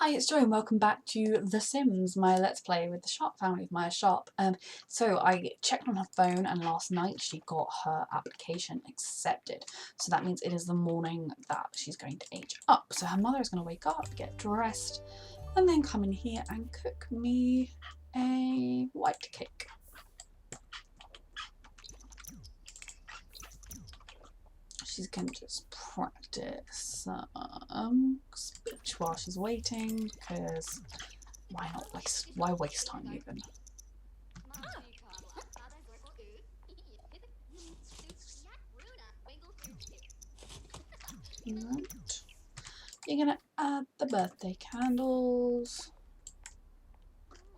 Hi, it's Joy and welcome back to The Sims, my Let's Play with the Sharpe family of Maya Sharpe. So I checked on her phone and last night she got her application accepted. So that means it is the morning that she's going to age up. So her mother is going to wake up, get dressed, and then come in here and cook me a white cake. She's going to just practice speech while she's waiting, because why not waste, why waste time even? Right. You're gonna add the birthday candles.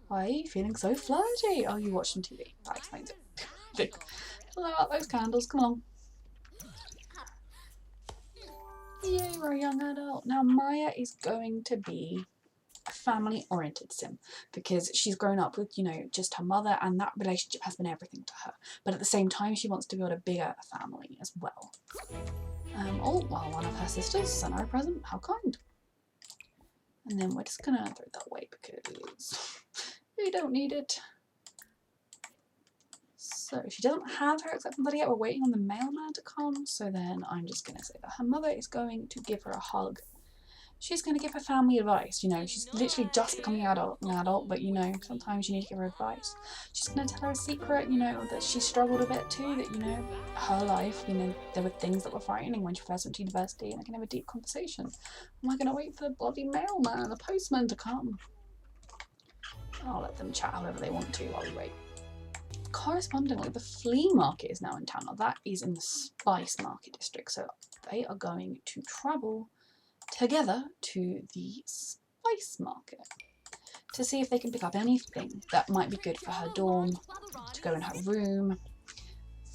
Why are you feeling so flirty? Oh, you watching TV. That explains it. Blow out those candles, come on. Yay, we're a young adult. Now Maya is going to be a family-oriented sim because she's grown up with, you know, just her mother, and that relationship has been everything to her. But at the same time, she wants to build a bigger family as well. Oh, well, one of her sisters sent her a present. How kind. And then we're just gonna throw that away because we don't need it. So she doesn't have her acceptance letter yet. We're waiting on the mailman to come. So then I'm just gonna say that her mother is going to give her a hug. She's going to give her family advice. You know, she's literally just becoming an adult, but you know, sometimes you need to give her advice. She's going to tell her a secret, you know, that she struggled a bit too, that, you know, her life, you know, there were things that were frightening when she first went to university, and I can have a deep conversation. Am I going to wait for the bloody mailman, the postman to come? I'll let them chat however they want to while we wait. Correspondingly, the flea market is now in town. Now that is in the spice market district, so they are going to travel together to the spice market to see if they can pick up anything that might be good for her dorm, to go in her room.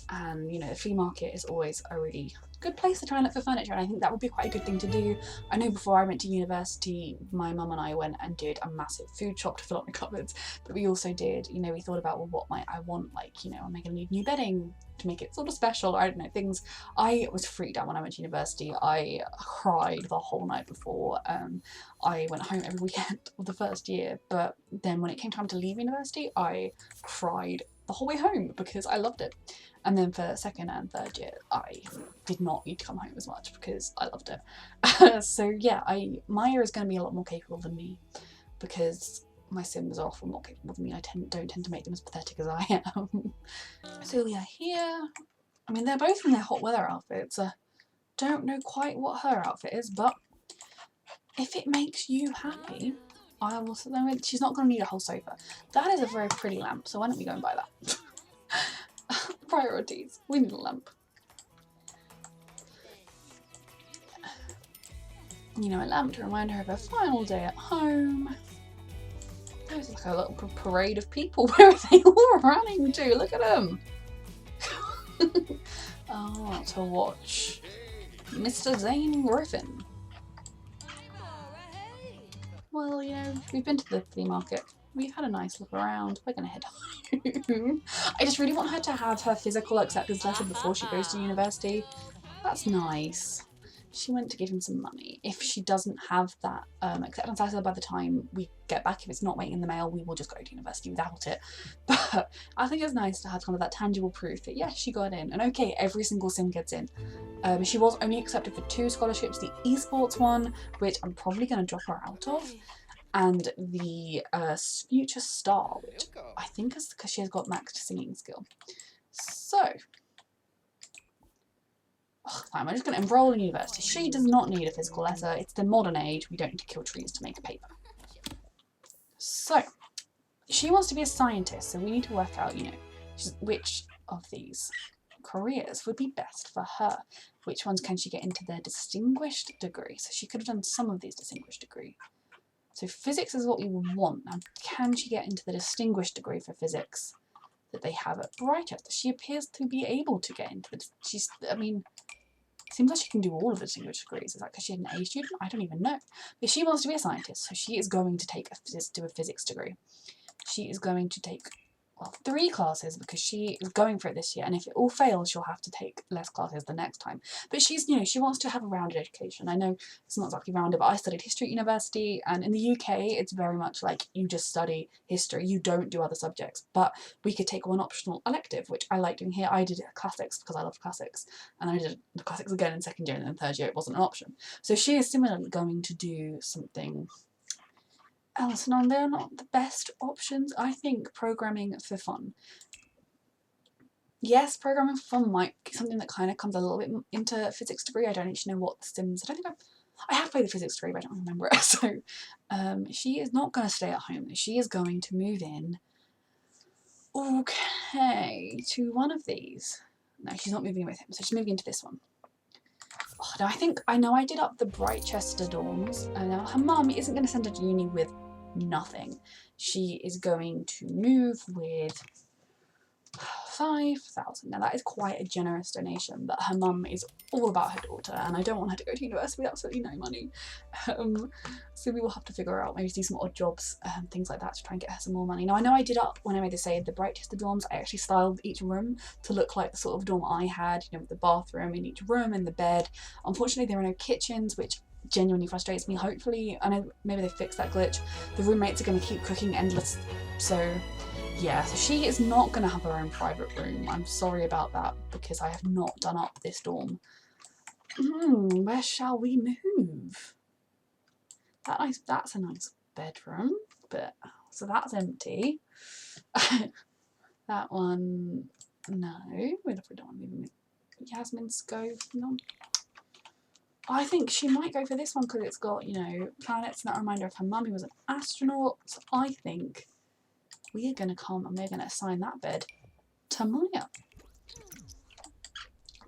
And you know, the flea market is always a really good place to try and look for furniture, and I think that would be quite a good thing to do. I know before I went to university, my mum and I went and did a massive food shop to fill up my cupboards, but we also did, you know, we thought about, well, what might I want, like, you know, am I going to need new bedding to make it sort of special, I don't know, things. I was freaked out when I went to university. I cried the whole night before. I went home every weekend of the first year, but then when it came time to leave university, I cried the whole way home because I loved it. And then for second and third year, I did not need to come home as much because I loved it. So yeah, Maya is going to be a lot more capable than me because my Sims are often more capable than me. I don't tend to make them as pathetic as I am. So we are here. I mean, they're both in their hot weather outfits. Don't know quite what her outfit is, but if it makes you happy, I will. She's not going to need a whole sofa. That is a very pretty lamp, so why don't we go and buy that? Priorities. We need a lamp. You know, a lamp to remind her of her final day at home. There's like a little parade of people. Where are they all running to? Look at them. Oh, to watch Mr. Zane Griffin. Well, you know, we've been to the flea market. We've had a nice look around. We're going to head home. I just really want her to have her physical acceptance letter before she goes to university. That's nice. She went to give him some money. If she doesn't have that acceptance letter by the time we get back, if it's not waiting in the mail, we will just go to university without it. But I think it's nice to have kind of that tangible proof that yes, she got in. And okay, every single sim gets in. She was only accepted for 2 scholarships, the esports one, which I'm probably going to drop her out of, and the future star, which I think is because she has got maxed singing skill. So fine, we're just going to enroll in university. She does not need a physical letter. It's the modern age. We don't need to kill trees to make a paper. So she wants to be a scientist, so we need to work out, you know, which of these careers would be best for her. Which ones can she get into their distinguished degree? So she could have done some of these distinguished degree. So physics is what we want. Now, can she get into the distinguished degree for physics that they have at Brighthurst? She appears to be able to get into the. I mean, seems like she can do all of the distinguished degrees. Is that because she's an A student? I don't even know. But she wants to be a scientist, so she is going to do a physics degree. She is going to take well, 3 classes because she is going for it this year, and if it all fails she'll have to take less classes the next time. But she's, you know, she wants to have a rounded education. I know it's not exactly rounded, but I studied history at university, and in the UK it's very much like you just study history, you don't do other subjects. But we could take one optional elective, which I like doing here. I did classics because I love classics, and I did the classics again in second year, and then third year it wasn't an option. So she is similarly going to do something else, and they're not the best options. I think programming for fun. Yes, programming for fun might be something that kind of comes a little bit into physics degree. I don't actually know what the Sims. I don't think I have played the physics degree, but I don't remember it. So, she is not going to stay at home. She is going to move in. Okay, to one of these. No, she's not moving with him. So she's moving into this one. Oh, no, I know I did up the Brightchester dorms, and now her mum isn't going to send her to uni with nothing. She is going to move with 5,000. Now that is quite a generous donation, but her mum is all about her daughter, and I don't want her to go to university with absolutely no money. So we will have to figure out, maybe do some odd jobs, things like that, to try and get her some more money. Now I know I did up, when I made this aid, the Brightchester dorms, I actually styled each room to look like the sort of dorm I had, you know, with the bathroom in each room and the bed. Unfortunately there are no kitchens, which genuinely frustrates me. Hopefully, I know maybe they fixed that glitch, the roommates are going to keep cooking endless, so yeah, so she is not going to have her own private room. I'm sorry about that, because I have not done up this dorm. Where shall we move? That's a nice bedroom, but so that's empty. That one, no. We don't want to move Yasmin's go. No. I think she might go for this one because it's got, you know, planets and that reminder of her mum who was an astronaut. So I think we are going to come and we're going to assign that bed to Maya.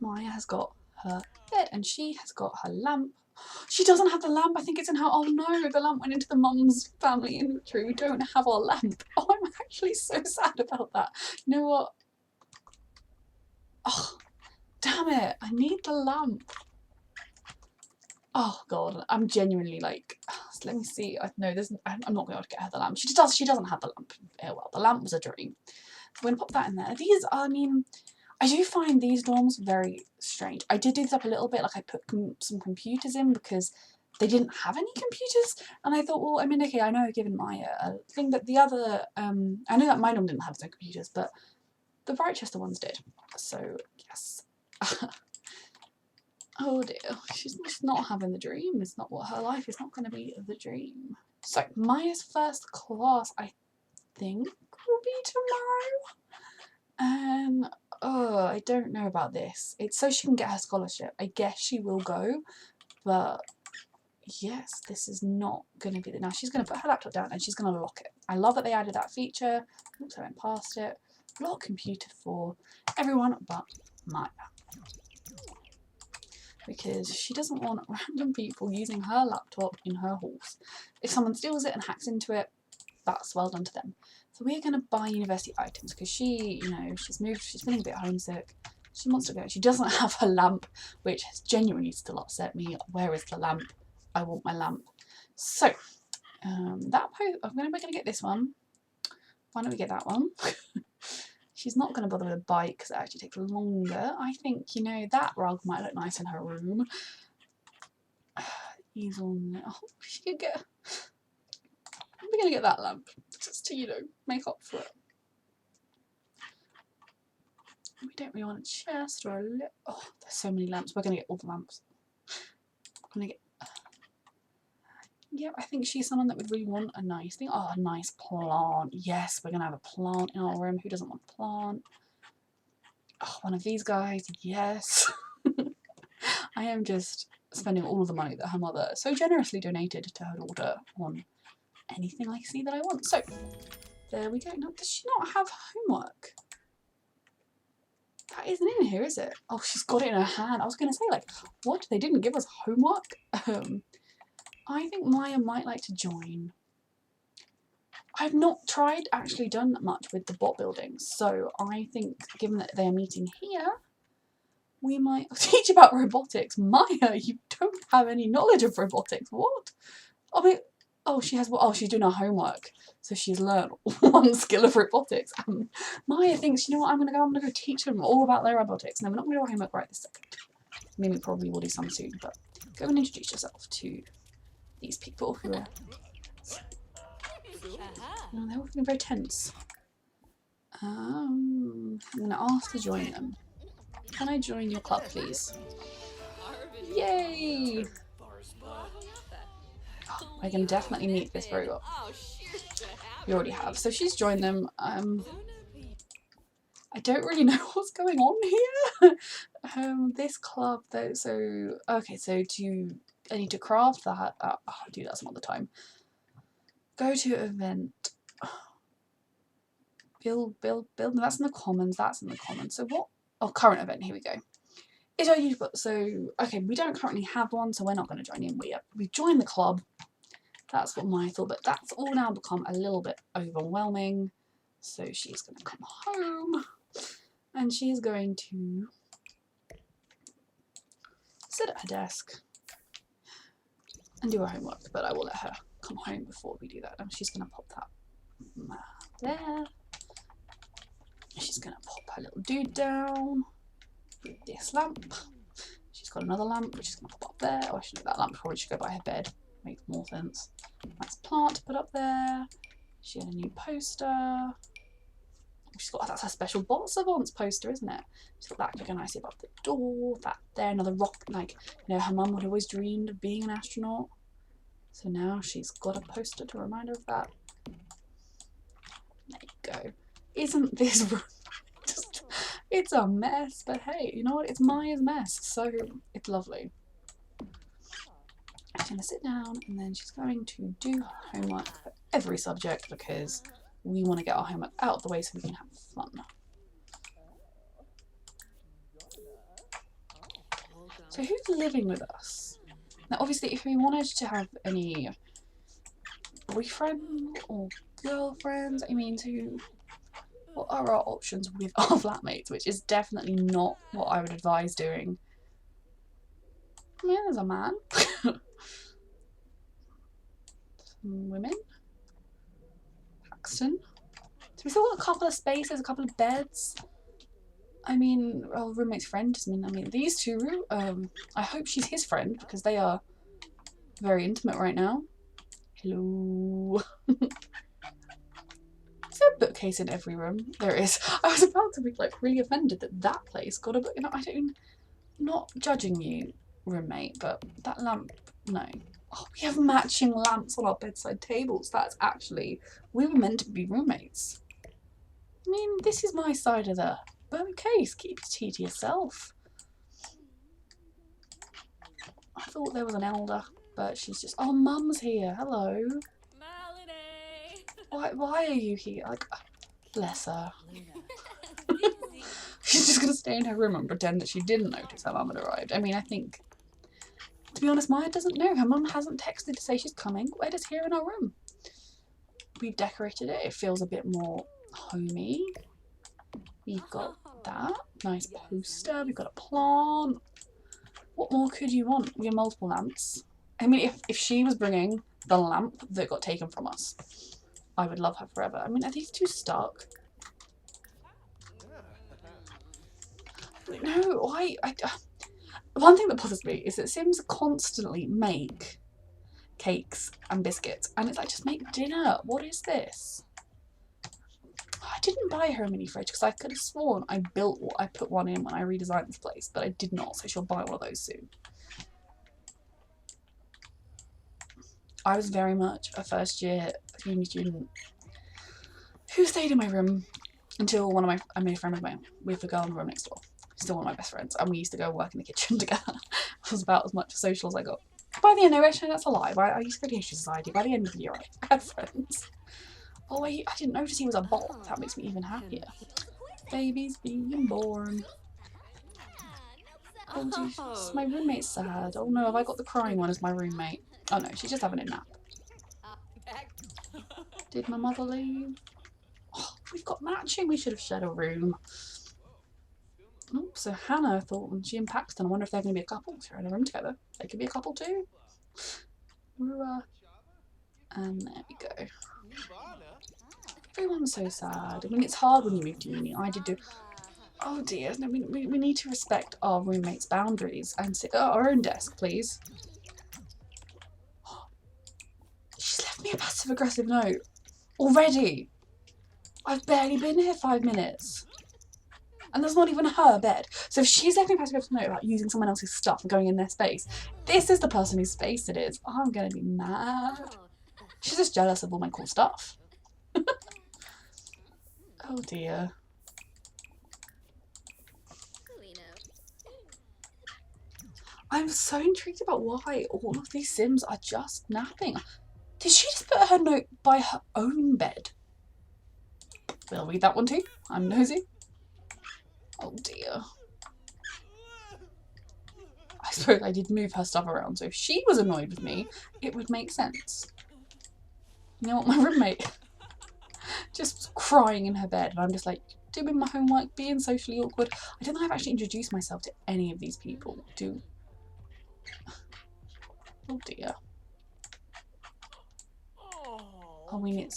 Maya has got her bed and she has got her lamp. She doesn't have the lamp. I think it's in her. Oh no, the lamp went into the mum's family inventory. We don't have our lamp. Oh, I'm actually so sad about that. You know what? Oh, damn it. I need the lamp. Oh god, I'm genuinely like, let me see. No, I'm not going to be able to get her the lamp. She doesn't have the lamp. Oh well, the lamp was a dream. So we're going to pop that in there. These, I mean, I do find these dorms very strange. I did do this up a little bit, like I put some computers in because they didn't have any computers, and I thought, well, I mean, okay, I know I've given Maya a thing, but the other, I know that my dorm didn't have no computers, but the Brightchester ones did. So yes. Oh dear, she's just not having the dream. It's not what her life is not going to be the dream. So Maya's first class, I think, will be tomorrow. And I don't know about this. It's so she can get her scholarship. I guess she will go, but yes, this is not going to be the. Now she's going to put her laptop down and she's going to lock it. I love that they added that feature. Oops, I went past it. Lock computer for everyone but Maya, because she doesn't want random people using her laptop in her halls. If someone steals it and hacks into it, that's well done to them. So we're going to buy university items because she, you know, she's moved, she's feeling a bit homesick. She wants to go. She doesn't have her lamp, which has genuinely still upset me. Where is the lamp? I want my lamp. So, we're going to get this one. Why don't we get that one? She's not going to bother with a bike because it actually takes longer. I think, you know, that rug might look nice in her room. Easel. Oh, she could get. We're going to get that lamp just to, you know, make up for it. We don't really want a chest or a lip. Oh, there's so many lamps. We're going to get all the lamps. We're going to get. Yeah, I think she's someone that would really want a nice thing. Oh, a nice plant. Yes, we're going to have a plant in our room. Who doesn't want a plant? Oh, one of these guys. Yes. I am just spending all of the money that her mother so generously donated to her daughter on anything I see that I want. So, there we go. Now, does she not have homework? That isn't in here, is it? Oh, she's got it in her hand. I was going to say, like, what? They didn't give us homework? I think Maya might like to join. I've not actually done much with the bot buildings, so I think, given that they are meeting here, we might teach about robotics. Maya, you don't have any knowledge of robotics. What? I mean, Oh, she's doing her homework. So she's learned one skill of robotics. And Maya thinks, you know what, I'm gonna go teach them all about their robotics. No, we're not gonna do our homework right this second. I mean, we probably will do some soon, but go and introduce yourself to these people who are... Oh, they're all feeling very tense. I'm gonna ask to join them. Can I join your club, please? Yay! Oh, I can definitely meet this robot. We already have. So she's joined them. I don't really know what's going on here. This club though, so okay, so I need to craft that. I'll do that some other time. Go to event. Build. That's in the commons. That's in the commons. So what? Oh, current event. Here we go. Is our YouTube? So okay, we don't currently have one, so we're not going to join in. We joined the club. That's what Maya thought, but that's all now become a little bit overwhelming. So she's going to come home, and she's going to sit at her desk and do her homework. But I will let her come home before we do that. And she's going to pop that there. She's going to pop her little dude down with this lamp. She's got another lamp which is going to pop up there. Oh, actually, that lamp probably should go by her bed. Makes more sense. Nice plant to put up there. She had a new poster. She's got, that's her special Bot Savants poster, isn't it? She's got that looking nicely above the door. That there, another rock. Like, you know, her mum had always dreamed of being an astronaut. So now she's got a poster to remind her of that. There you go. Isn't this room just... It's a mess, but hey, you know what? It's Maya's mess, so it's lovely. She's going to sit down and then she's going to do her homework for every subject because we want to get our homework out of the way so we can have fun. So who's living with us? Now obviously if we wanted to have any boyfriend or girlfriends, I mean, what are our options with our flatmates, which is definitely not what I would advise doing. Yeah, there's a man. Some women. Paxton. So we still got a couple of spaces, a couple of beds. I mean, well, roommate's friend. I mean, these two. I hope she's his friend because they are very intimate right now. Hello. Is there a bookcase in every room? There is. I was about to be like really offended that that place got a book. You know, not judging you, roommate, but that lamp, no. Oh, we have matching lamps on our bedside tables. That's actually, we were meant to be roommates. I mean, this is my side of the bookcase. Keep your tea to yourself. I thought there was an elder, but she's just, oh, Mum's here. Hello. Why are you here? Like, bless her. She's just going to stay in her room and pretend that she didn't notice her mum had arrived. I mean, I think, to be honest, Maya doesn't know. Her mum hasn't texted to say she's coming. We're just here in our room. We've decorated it. It feels a bit more homey. We've got that. Nice poster. We've got a plant. What more could you want? We have multiple lamps. I mean, if she was bringing the lamp that got taken from us, I would love her forever. I mean, are these two stuck? No, why? One thing that bothers me is that Sims constantly make cakes and biscuits, and it's like, just make dinner. What is this? I didn't buy her a mini fridge because I could have sworn I put one in when I redesigned this place, but I did not, so she'll buy one of those soon. I was very much a first year uni student who stayed in my room until I made a friend with the girl in the room next door. Still one of my best friends, and we used to go work in the kitchen together. It was about as much social as I got. By the end, no, actually, that's a lie. I used to go to History Society. By the end of the year, I had friends. Oh, I didn't notice he was a bot. That makes me even happier. Baby's being born. Oh, geez, my roommate's sad. Oh no, have I got the crying one as my roommate? Oh no, she's just having a nap. Did my mother leave? Oh, we've got matching. We should have shared a room. Oh, so Hannah thought, and she and Paxton, I wonder if they're going to be a couple. They're in a room together. They could be a couple too. And there we go. Everyone's so sad. I mean, it's hard when you move to uni. I did do... Oh dear, no, we need to respect our roommates' boundaries and sit at our own desk, please. She's left me a passive-aggressive note. Already! I've barely been here 5 minutes. And that's not even her bed. So if she's left me a passive-aggressive note about using someone else's stuff and going in their space, this is the person whose space it is. I'm gonna be mad. She's just jealous of all my cool stuff. Oh dear. I'm so intrigued about why all of these Sims are just napping. Did she just put her note by her own bed? We'll read that one too. I'm nosy. Oh dear. I suppose I did move her stuff around, so if she was annoyed with me, it would make sense. You know what, my roommate just was crying in her bed, and I'm just like, doing my homework, being socially awkward. I don't think I've actually introduced myself to any of these people. Oh dear. I mean, it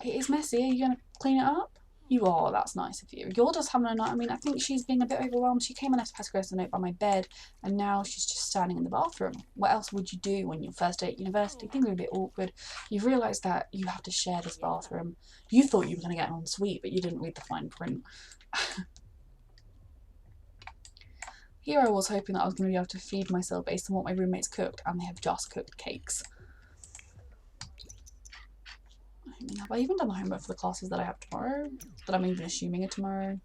is messy. Are you going to clean it up? You are. That's nice of you. You're just having a night. I mean, I think she's being a bit overwhelmed. She came and left a passive-aggressive note by my bed, and now she's just standing in the bathroom. What else would you do when you're first day at university? Things are a bit awkward. You've realised that you have to share this bathroom. You thought you were going to get an ensuite, but you didn't read the fine print. Here I was hoping that I was going to be able to feed myself based on what my roommates cooked, and they have just cooked cakes. I mean, have I even done the homework for the classes that I have tomorrow? That I'm even assuming are tomorrow?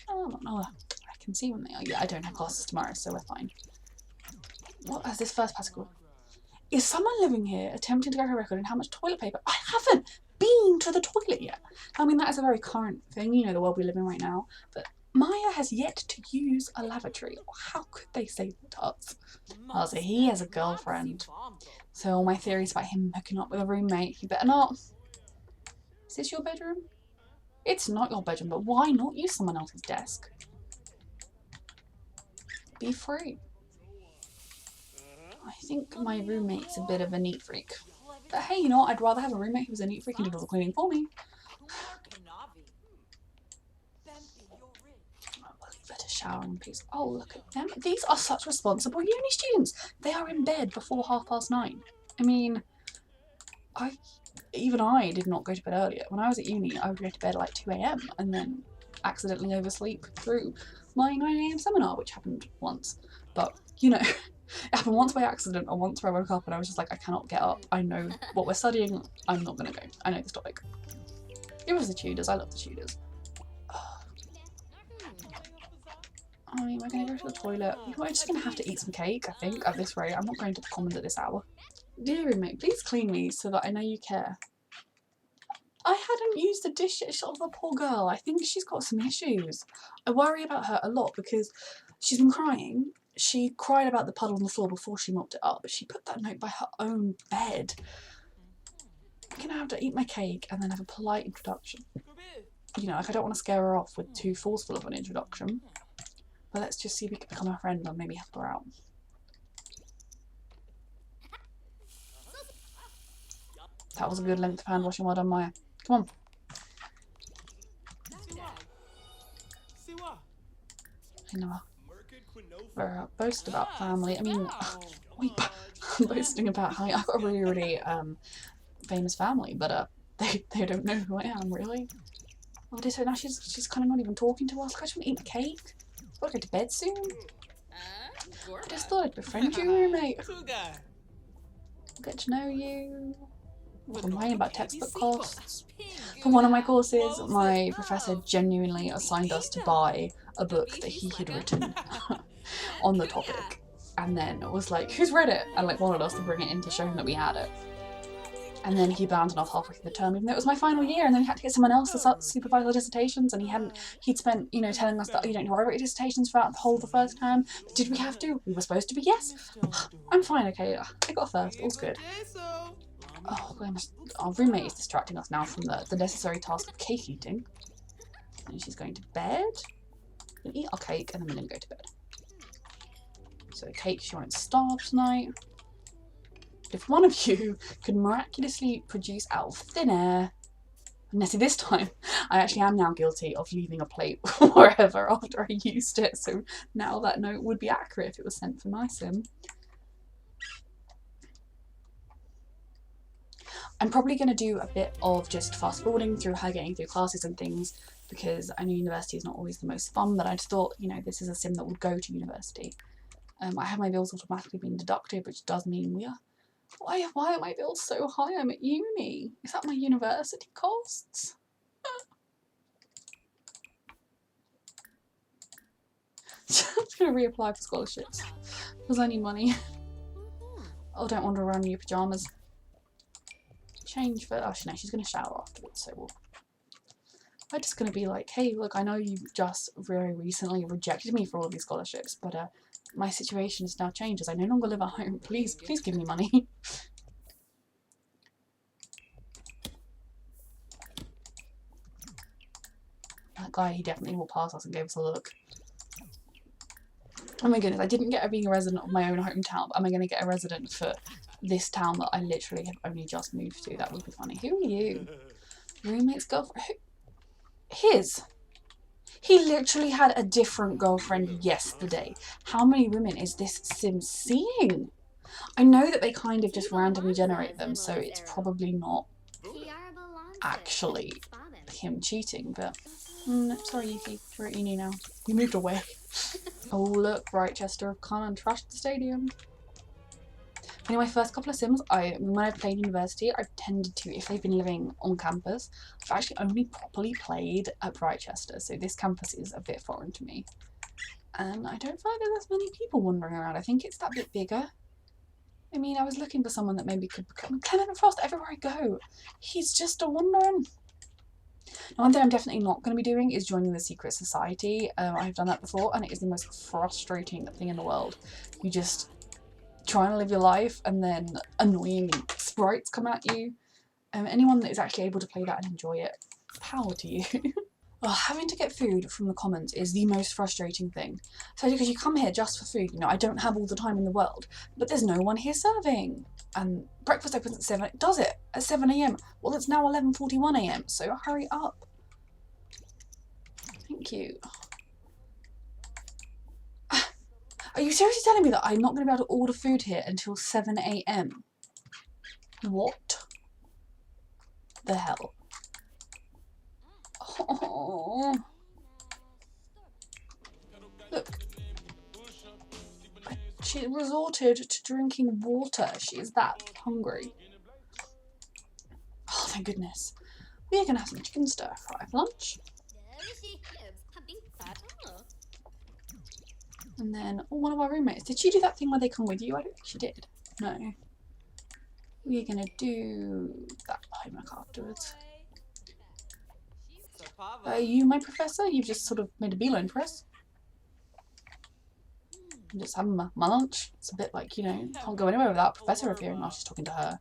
Oh, I don't know. I can see when they are. Yeah, I don't have classes tomorrow, so we're fine. What has this first passage? Is someone living here attempting to go her record in how much toilet paper? I haven't been to the toilet yet. I mean, that is a very current thing, you know, the world we live in right now. But Maya has yet to use a lavatory. How could they say that to us? Oh, so he has a girlfriend. So all my theories about him hooking up with a roommate, you better not. Is this your bedroom? It's not your bedroom, but why not use someone else's desk? Be free. I think my roommate's a bit of a neat freak. But hey, you know what? I'd rather have a roommate who's a neat freak and did all the cleaning for me. Better shower in peace. Oh, look at them. These are such responsible uni students. They are in bed before 9:30. I mean, even I did not go to bed earlier. When I was at uni, I would go to bed at like 2 AM and then accidentally oversleep through my 9 AM seminar, which happened once. But, you know, it happened once by accident or once where I woke up and I was just like, I cannot get up. I know what we're studying. I'm not going to go. I know this topic. It was the Tudors. I love the Tudors. I mean, we're going to go to the toilet. We're just going to have to eat some cake, I think, at this rate. I'm not going to the Commons at this hour. Dear roommate, please clean me so that I know you care. I hadn't used the dishes of the poor girl. I think she's got some issues. I worry about her a lot because she's been crying. She cried about the puddle on the floor before she mopped it up, but she put that note by her own bed. I'm going to have to eat my cake and then have a polite introduction. You know, like I don't want to scare her off with too forceful of an introduction. But let's just see if we can become a friend and maybe help her out. That was a good length of hand washing. Well done, Maya. Come on. I know. We're boast about family. I mean, I'm boasting about how I've got a really, really famous family, but they don't know who I am, really. Oh, so now she's kind of not even talking to us. I just want to eat my cake. I've got to go to bed soon. I just thought I'd befriend you, roommate. Get to know you. Complain about textbook costs. For one of my courses, my professor genuinely assigned us to buy a book that he had written on the topic, and then was like, "Who's read it?" and like wanted us to bring it in to show him that we had it. And then he abandoned us halfway through the term, even though it was my final year, and then we had to get someone else to supervise our dissertations, and he'd spent, you know, telling us that you don't need to write dissertations throughout the whole of the first term. But did we have to? We were supposed to be, yes. I'm fine, okay. I got a first, all's good. Oh, our roommate is distracting us now from the necessary task of cake eating. And she's going to bed. We'll eat our cake, and then we're going to go to bed. So cake, she won't starve tonight. If one of you could miraculously produce out of thin air. And see, this time I actually am now guilty of leaving a plate wherever after I used it, so now that note would be accurate if it was sent for my sim. I'm probably going to do a bit of just fast forwarding through her getting through classes and things, because I know university is not always the most fun, but I just thought, you know, this is a sim that would go to university. I have my bills automatically being deducted, which does mean we are... Why are my bills so high? I'm at uni. Is that my university costs? I'm just going to reapply for scholarships because I need money. Oh, don't wander around in your pyjamas. Change for... Oh, no, she's going to shower afterwards, so I'm just going to be like, hey, look, I know you just very recently rejected me for all of these scholarships, but my situation has now changed as I no longer live at home. Please give me money. That guy, he definitely walked past us and gave us a look. Oh my goodness, I didn't get being a resident of my own hometown, but am I going to get a resident for this town that I literally have only just moved to? That would be funny. Who are you? Roommate's girlfriend? His. He literally had a different girlfriend yesterday. How many women is this sim seeing? I know that they kind of just randomly generate them, so it's probably not actually him cheating, but... sorry, Yuki, you're at uni now. You moved away. Oh look, Rochester have come and trashed the stadium. Anyway, first couple of sims, when I've played university, I've tended to, if they've been living on campus, I've actually only properly played at Rochester, so this campus is a bit foreign to me. And I don't find there's as many people wandering around. I think it's that bit bigger. I mean, I was looking for someone that maybe could become Clement Frost everywhere I go. He's just a wandering. Now, one thing I'm definitely not going to be doing is joining the secret society. I've done that before, and it is the most frustrating thing in the world. You just trying to live your life, and then annoying sprites come at you. Anyone that is actually able to play that and enjoy it, power to you. Well, having to get food from the commons is the most frustrating thing. So because you come here just for food, you know, I don't have all the time in the world, but there's no one here serving. And breakfast opens at 7, does it? At 7 AM. Well, it's now 11:41 AM, so hurry up. Thank you. Are you seriously telling me that I'm not going to be able to order food here until 7 AM? What the hell? Oh. Look. She resorted to drinking water. She is that hungry. Oh, thank goodness. We are going to have some chicken stir fry for lunch. And then, oh, one of our roommates. Did she do that thing where they come with you? I don't think she did. No. We're going to do that homework afterwards. Are you my professor? You've just sort of made a beeline for us. I'm just having my lunch. It's a bit like, you know, can't go anywhere without a professor appearing while she's talking to her.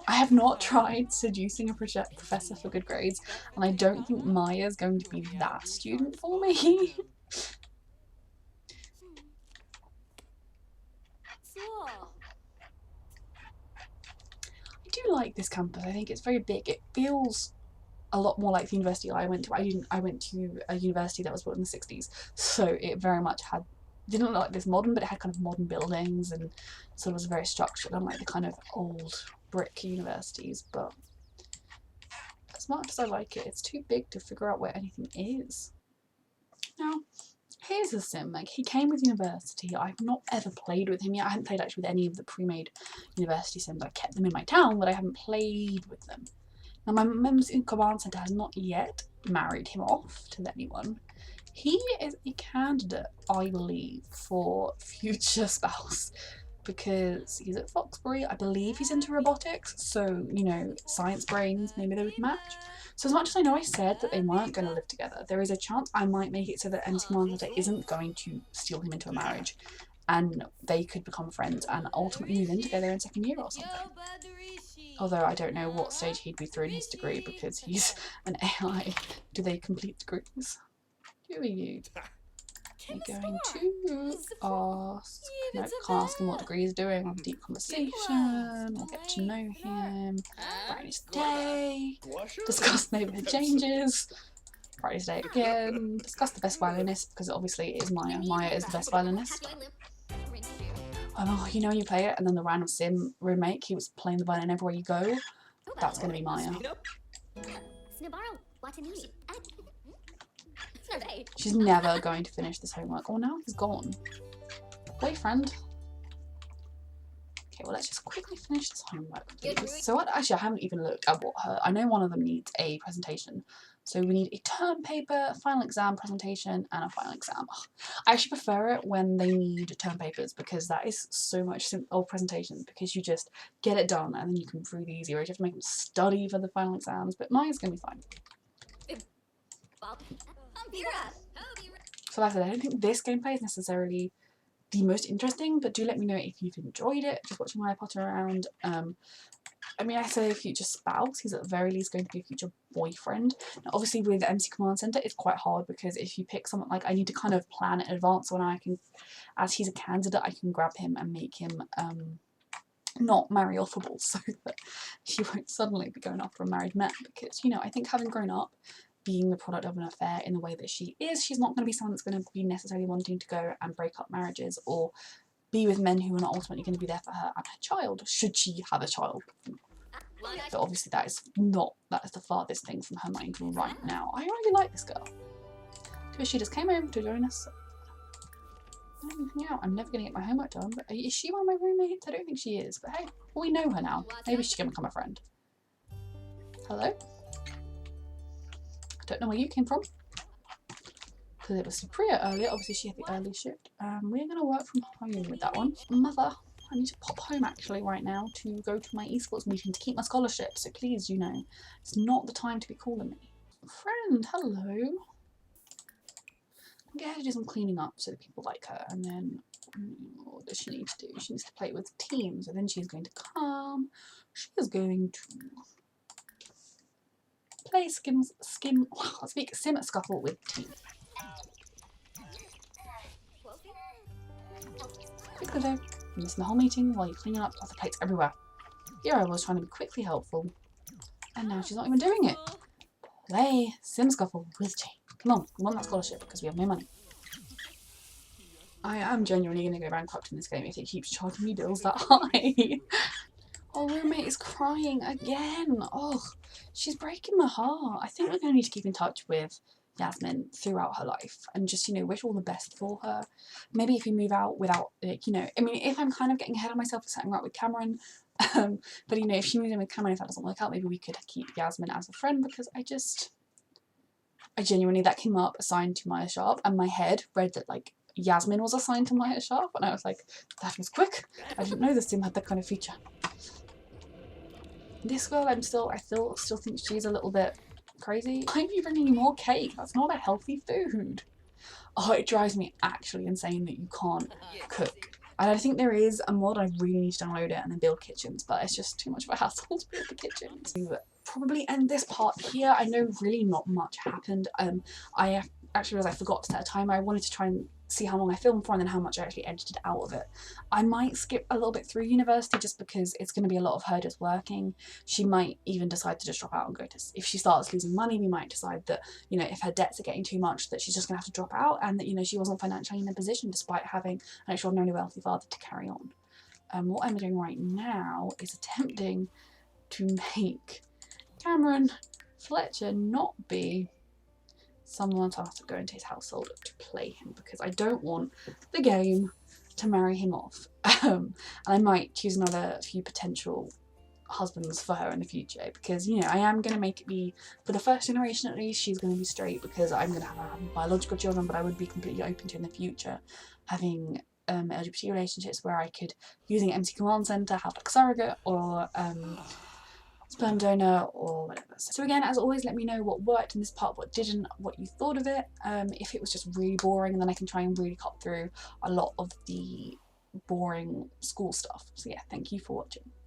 I have not tried seducing a professor for good grades, and I don't think Maya's going to be that student for me. I do like this campus. I think it's very big. It feels a lot more like the university I went to. I went to a university that was built in the 60s, so it very much didn't look like this modern, but it had kind of modern buildings and sort of was very structured, unlike the kind of old brick universities. But as much as I like it, it's too big to figure out where anything is. Now, here's a sim. Like, he came with university. I've not ever played with him yet. I haven't played actually with any of the pre-made university sims. I've kept them in my town, but I haven't played with them. Now, my Mems in Command Centre has not yet married him off to anyone. He is a candidate, I believe, for future spouse, because he's at Foxbury. I believe he's into robotics, so, you know, science brains, maybe they would match. So as much as I know I said that they weren't going to live together, there is a chance I might make it so that MC Monster isn't going to steal him into a marriage, and they could become friends and ultimately move in together in second year or something. Although I don't know what stage he'd be through in his degree, because he's an AI. Do they complete degrees? Who are you? We're going to ask, no, can't ask him what degree he's doing. Have a deep conversation, we'll get to know him, write his day, discuss neighbourhood changes, write his day again, discuss the best violinist, because obviously it is Maya. Maya is the best violinist. Oh, you know when you play it and then the random Sim remake, he was playing the violin everywhere you go? That's going to be Maya. She's never going to finish this homework. Oh, now he's gone. Boyfriend. Okay, well, let's just quickly finish this homework, please. So actually, I haven't even looked at what I know one of them needs a presentation. So we need a term paper, a final exam presentation, and a final exam. Ugh. I actually prefer it when they need term papers because that is so much simple presentations because you just get it done and then you can breathe easier. You have to make them study for the final exams, but mine's going to be fine. So like I said, I don't think this gameplay is necessarily the most interesting, but do let me know if you've enjoyed it, just watching Maya potter around. I mean, I say a future spouse, he's at the very least going to be a future boyfriend. Now, obviously with MC Command Center, it's quite hard because if you pick someone, like I need to kind of plan in advance when I can, as he's a candidate, I can grab him and make him not marry offable so that he won't suddenly be going after a married man because, you know, I think having grown up, being the product of an affair in the way that she is, she's not going to be someone that's going to be necessarily wanting to go and break up marriages or be with men who are not ultimately going to be there for her and her child, should she have a child. But obviously that is the farthest thing from her mind right now. I really like this girl. So she just came over to join us. Yeah, I'm never going to get my homework done, but is she one of my roommates? I don't think she is, but hey, we know her now. Maybe she can become a friend. Hello? I don't know where you came from. Because it was Supriya earlier, obviously she had the early shift. We're going to work from home with that one. Mother, I need to pop home actually right now to go to my esports meeting to keep my scholarship, so please, you know, it's not the time to be calling me. Friend, hello. I'm going to do some cleaning up so that people like her, and then what does she need to do? She needs to play with teams, and then she's going to come. She is going to play sim scuffle with teams. Quickly though, you're missing the whole meeting while you're cleaning up other plates everywhere. Here I was trying to be quickly helpful, and now she's not even doing it. Play sim scuffle with team. Come on, we want that scholarship because we have no money. I am genuinely going to go bankrupt in this game if it keeps charging me bills that high. Oh, roommate is crying again. Oh, she's breaking my heart. I think we're going to need to keep in touch with Yasmin throughout her life and just, you know, wish all the best for her. Maybe if we move out without, like, you know, I mean, if I'm kind of getting ahead of myself for setting her up with Cameron, but, you know, if she moves in with Cameron, if that doesn't work out, maybe we could keep Yasmin as a friend because I genuinely, that came up assigned to Maya Sharpe and my head read that, like, Yasmin was assigned to Maya Sharpe and I was like, that was quick. I didn't know the sim had that kind of feature. This girl, I still think she's a little bit crazy. Why are you bringing me more cake? That's not a healthy food. Oh, it drives me actually insane that you can't cook. And I think there is a mod, I really need to download it and then build kitchens, but it's just too much of a hassle to build the kitchens. Probably end this part here. I know really not much happened. I actually realised I forgot to set a timer. I wanted to try and see how long I filmed for and then how much I actually edited out of it. I might skip a little bit through university just because it's going to be a lot of her just working. She might even decide to just drop out and go to, if she starts losing money, we might decide that, you know, if her debts are getting too much that she's just going to have to drop out and that, you know, she wasn't financially in a position despite having an extraordinarily wealthy father to carry on. What I'm doing right now is attempting to make Cameron Fletcher not be someone to have to go into his household to play him because I don't want the game to marry him off. And I might choose another few potential husbands for her in the future because, you know, I am going to make it be, for the first generation at least, she's going to be straight because I'm going to have biological children, but I would be completely open to in the future having LGBT relationships where I could, using MC Command Center, have like surrogate or sperm donor or whatever. So again, as always, let me know what worked in this part, what didn't, what you thought of it. If it was just really boring, then I can try and really cut through a lot of the boring school stuff. So yeah, thank you for watching.